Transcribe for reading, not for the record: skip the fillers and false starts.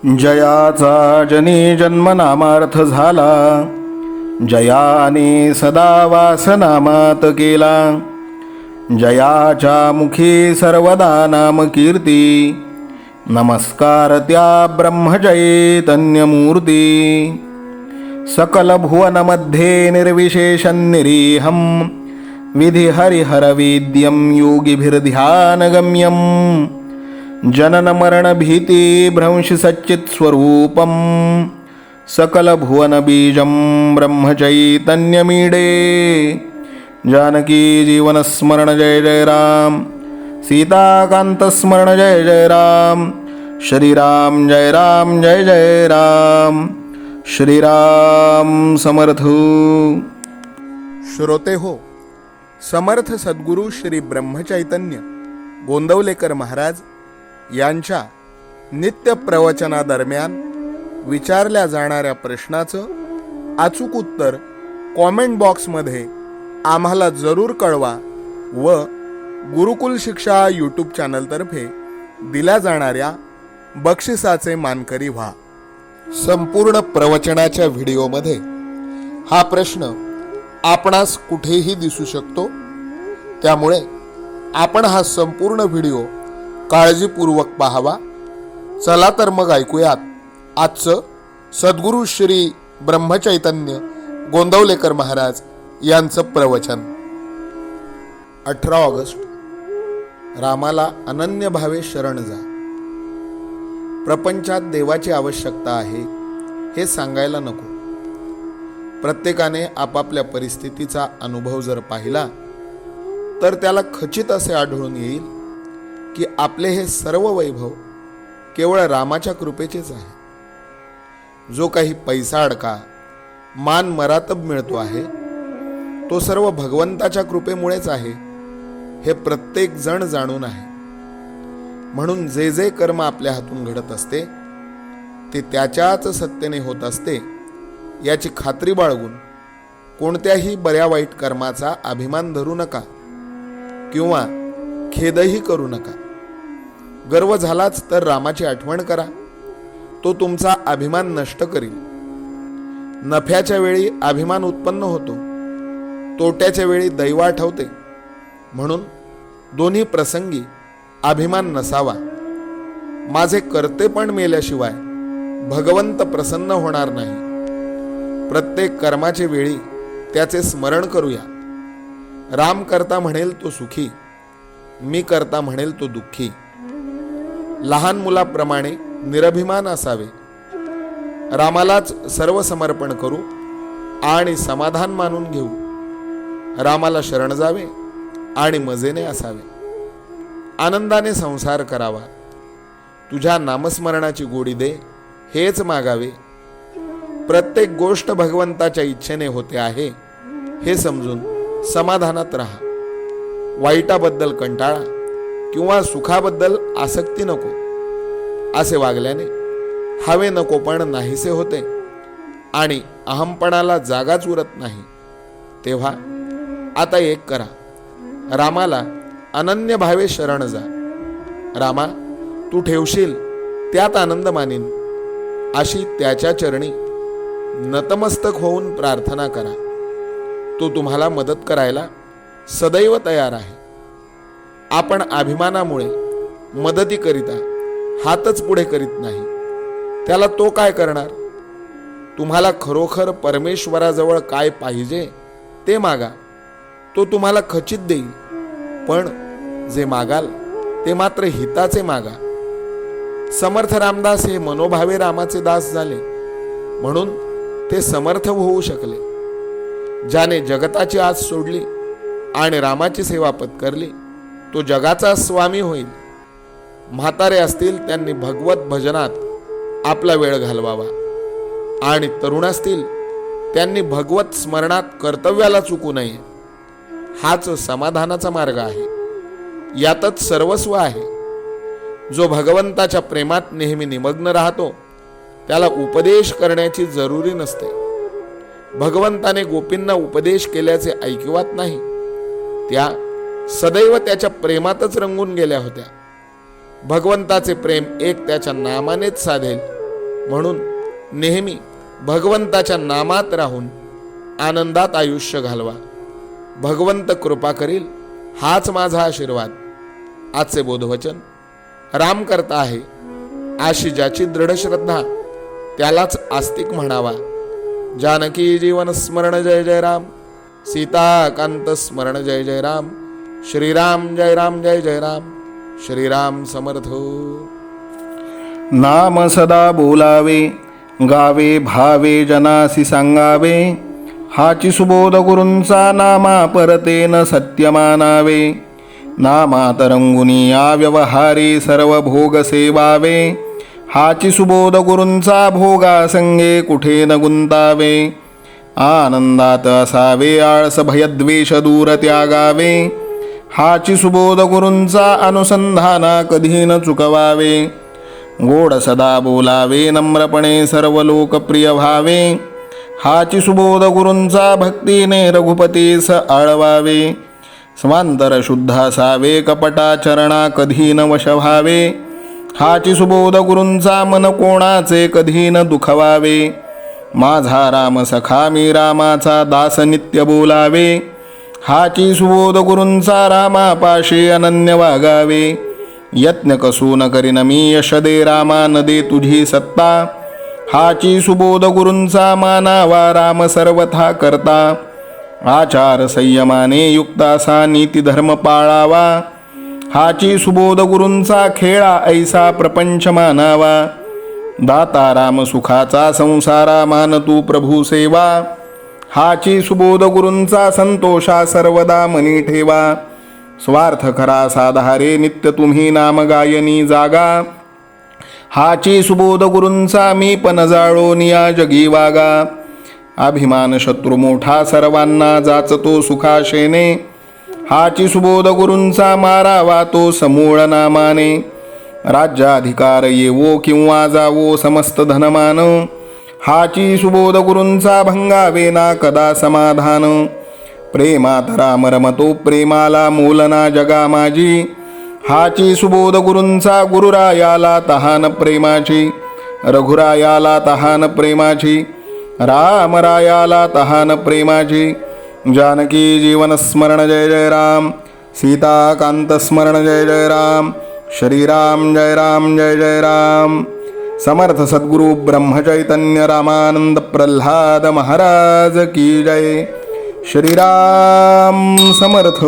जयाचा जनी जन्मनामार्थ झाला, जयाने सदा वासनामात केला. जयाच्या मुखी सर्वदा नाम कीर्ती, नमस्कार त्या ब्रह्मचैतन्यमूर्ती. सकल भुवनमध्ये निर्विशेषं निरीहं, विधि हरिहरवेद्यं योगिभिर्ध्यानगम्यं. जनन मरण भीति भ्रंश सच्चित् स्वरूपं, सकल भुवन बीजं ब्रह्मचैतन्यमीडे. जानकी जीवन स्मरण जय जय राम, सीताकांत स्मरण जय जय राम. श्रीराम जय राम जय जय राम. श्रीराम समर्थ. श्रोते हो, समर्थ सद्गुरू श्री ब्रह्मचैतन्य गोंदवलेकर महाराज यांच्या नित्य प्रवचनादरम्यान विचारल्या जाणाऱ्या प्रश्नाचं अचूक उत्तर कॉमेंट बॉक्समध्ये आम्हाला जरूर कळवा व गुरुकुल शिक्षा यूट्यूब चॅनलतर्फे दिल्या जाणाऱ्या बक्षिसाचे मानकरी व्हा. संपूर्ण प्रवचनाच्या व्हिडिओमध्ये हा प्रश्न आपणास कुठेही दिसू शकतो, त्यामुळे आपण हा संपूर्ण व्हिडिओ काळजीपूर्वक पाहावा. चला तर मग ऐकूयात आजचं सद्गुरू श्री ब्रह्मचैतन्य गोंदवलेकर महाराज यांचं प्रवचन. 18 ऑगस्ट. रामाला अनन्य भावे शरण जा. प्रपंचात देवाची आवश्यकता आहे हे सांगायला नको. प्रत्येकाने आपापल्या परिस्थितीचा अनुभव जर पाहिला तर त्याला खचित असे आढळून येईल की आपले हे सर्व वैभव केवळ रामाच्या कृपेचेच आहे. जो काही पैसा अडका, मान मरातब मिळतो आहे, तो सर्व भगवंताच्या कृपेमुळेच आहे हे प्रत्येक जण जाणून आहे. म्हणून जे जे कर्म आपल्या हातून घडत असते ते त्याच्याच सत्तेने होत असते याची खात्री बाळगून कोणत्याही बऱ्या वाईट कर्माचा अभिमान धरू नका किंवा खेदही करू नका. गर्व झालाच तर रामाची आठवण करा, तो तुमचा अभिमान नष्ट करील. नफ्याच्या वेळी अभिमान उत्पन्न होतो, तोट्याच्या वेळी दैव आठवते. म्हणून दोन्ही प्रसंगी अभिमान नसावा. माझे कर्तेपण मेल्याशिवाय भगवंत प्रसन्न होणार नाही. प्रत्येक कर्माचे वेळी त्याचे स्मरण करूया. राम करता म्हणेल तो सुखी, मी करता म्हणेल तो दुःखी. लहान मुलाप्रमाणे निरभिमान असावे. रामालाच सर्व समर्पण करू आणि समाधान मानून घेऊ. रामाला शरण जावे आणि मजेने असावे. आनंदाने संसार करावा. तुझ्या नामस्मरणाची गोडी दे हेच मागावे. प्रत्येक गोष्ट भगवंताच्या इच्छेने होते आहे हे समजून समाधानात राहा. वाईटाबद्दल कंटाळा किंवा सुखाबद्दल आसक्ती नको. असे वागल्याने हवे नको पण नाहीसे होते आणि अहमपणाला जागाच उरत नाही. तेव्हा आता एक करा, रामाला अनन्य भावे शरण जा. रामा, तू ठेवशील त्यात आनंद मानीन अशी त्याच्या चरणी नतमस्तक होऊन प्रार्थना करा. तो तुम्हाला मदत करायला सदैव तयार आहे. आपण अभिमानामुळे मदतीकरिता हातच पुढे करीत नाही, त्याला तो काय करणार? तुम्हाला खरोखर परमेश्वराजवळ काय पाहिजे ते मागा, तो तुम्हाला खचित देईल. पण जे मागाल ते मात्र हिताचे मागा. समर्थ रामदास हे मनोभावे रामाचे दास झाले म्हणून ते समर्थ होऊ शकले. ज्याने जगताची आस सोडली आणि रामाची सेवा पत्करली तो जगाचा स्वामी होईल. म्हातारे असतील त्यांनी भगवत भजनात आपला वेळ घालवावा आणि तरुण असतील त्यांनी भगवत स्मरणात कर्तव्याला चुकू नये. हाच समाधानाचा मार्ग आहे. यातच सर्वस्व आहे. जो भगवंताच्या प्रेमात नेहमी निमग्न राहतो त्याला उपदेश करण्याची जरुरी नसते. भगवंताने गोपींना उपदेश केल्याचे ऐकिवात नाही. त्या सदैव त्याच्या प्रेमातच रंगून गेल्या होत्या. भगवंताचे प्रेम एक त्याच्या नामानेच साधेल म्हणून नेहमी भगवंताच्या नामात राहून आनंदात आयुष्य घालवा. भगवंत कृपा करील हाच माझा आशीर्वाद. आजचे बोधवचन राम करता आहे. अशी ज्याची दृढ श्रद्धा त्यालाच आस्तिक म्हणावा. जानकी जीवन स्मरण जय जय राम. सीताकांत स्मरण जय जय राम. श्रीराम जय राम जय जय राम. श्रीराम समर्थ. नाम सदा बोलावे, गावे भावे जनासी सांगावे. हाची सुबोध गुरूंचा नामा परतेन सत्य मानावे. नामात रंगुनी या व्यवहारी सर्व भोग सेवावे. हाची सुबोध गुरूंचा भोगा संगे कुठे न गुंतावे. आनंदात असावे आळस भयद्वेष दूर त्यागावे. हाची सुबोध गुरूंचा अनुसंधाना कधी न चुकवावे. गोड सदा बोलावे नम्रपणे सर्व लोकप्रिय व्हावे. हाची सुबोध गुरूंचा भक्तीने रघुपतीस आळवावे. स्वांतर शुद्ध असावे कपटाचरणा कधी न वश व्हावे. हाची सुबोध गुरूंचा मन कोणाचे कधी न दुखवावे. माझा राम सखा मी रामाचा दास नित्य बोलावे. हाची सुबोध गुरूंचा रामापाशी अनन्य वागावे. यत्न कसू न करीन मी यश दे रामा न दे तुझी सत्ता. हाची सुबोध गुरूंचा मानावा राम सर्वथा करता. आचार संयमाने युक्त असा नीती धर्म पाळावा. हाची सुबोध गुरूंचा खेळा ऐसा प्रपंच मानावा. दाता राम सुखाचा संसारा मान तू प्रभू सेवा. हाची सुबोध गुरूंचा संतोषा सर्वदा मनी ठेवा. स्वार्थ खरा साधारे नित्य तुम्ही नाम गायनी जागा. हाची सुबोध गुरूंचा मी पण जाळो निया जगी वागा. अभिमान शत्रू मोठा सर्वांना जाचतो सुखाशेने. हाची सुबोध गुरूंचा मारावा तो समूळ नामाने. राज्याधिकार येवो किंवा जावो समस्त धनमान. हाची सुबोध गुरूंचा भंगावे ना कदा समाधान. प्रेमात राम रमतो प्रेमाला मोलना जगा माझी. हाची सुबोध गुरूंचा गुरुरायाला तहान प्रेमाची. रघुरायाला तहान प्रेमाची. रामरायाला तहान प्रेमाची. जानकी जीवन स्मरण जय जय राम. सीताकांत स्मरण जय जय राम. श्रीराम जय राम जय जय राम. समर्थ सद्गुरु ब्रह्मचैतन्य रामानंद प्रल्हाद महाराज की जय. श्रीराम समर्थ.